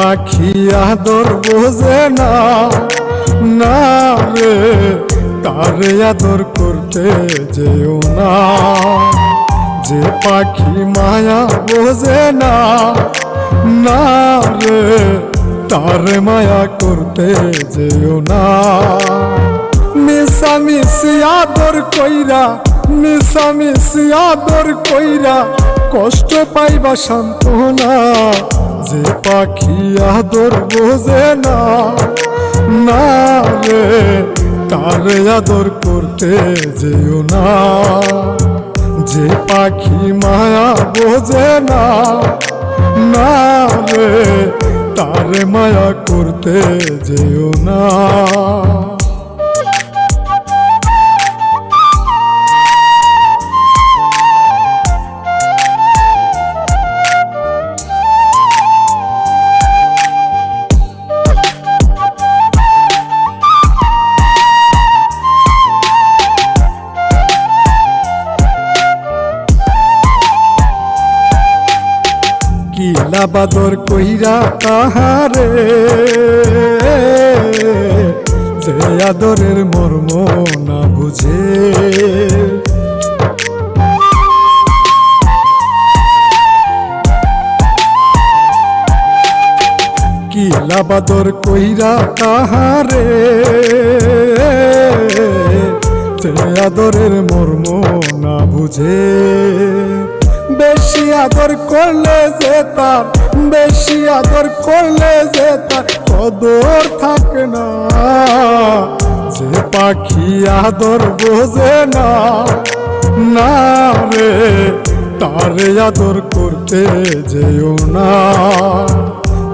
পাখি আদর বোঝে না, না রে তারে আদর করতে যেও না। যে পাখি মায়া বোঝে না, না রে তারে মায়া করতে যেও না। মিশামিশি আদর কইরা, মিশামিশি আদর কইরা কষ্ট পাইবা সান্ত্বনা। যে পাখি আদর বোঝে না, না রে তারে আদর করতে যেও না। যে পাখি মায়া বোঝে না, না রে তারে মায়া করতে যেও না। কিলা বাদর কইরা তাহারে, যে আদরের মর্ম না বুঝে। কিলা বাদর কইরা তাহারে, যে আদরের মর্ম না বুঝে। বেশি আদর করলে যে তার, বেশি আদর করলে যে তার কদর থাকে না। যে পাখি আদর বোঝে না, না রে তারে আদর করতে যেও না।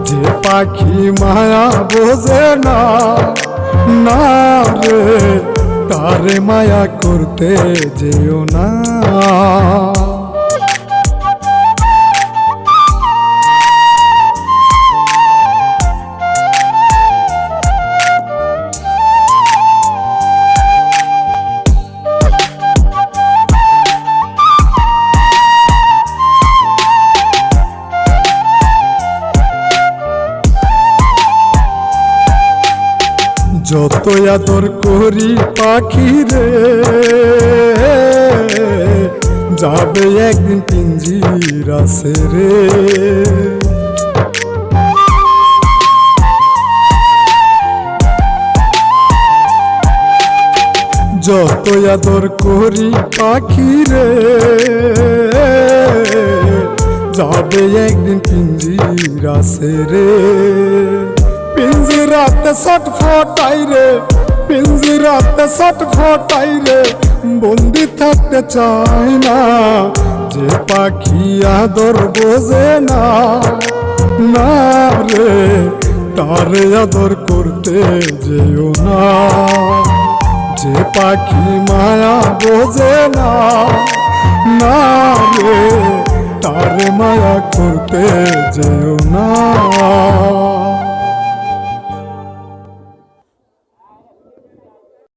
যে পাখি মায়া বোঝে না, না রে তারে মায়া করতে যেও না। যত আদর করি পাখি রে, যাবে একদিন পিঞ্জিরা ছেড়ে। যত আদর করি পাখি রে, যাবে একদিন পিঞ্জিরা ছেড়ে। পিঞ্জিরাতে ছটফটাই রে, পিঞ্জিরাতে ছটফটাই রে, বন্দি থাকতে চাই না। যে পাখি আদর বোঝে না, না রে তারে আদর করতে যেও না। যে পাখি মায়া বোঝে না, না রে তারে মায়া করতে যেও না।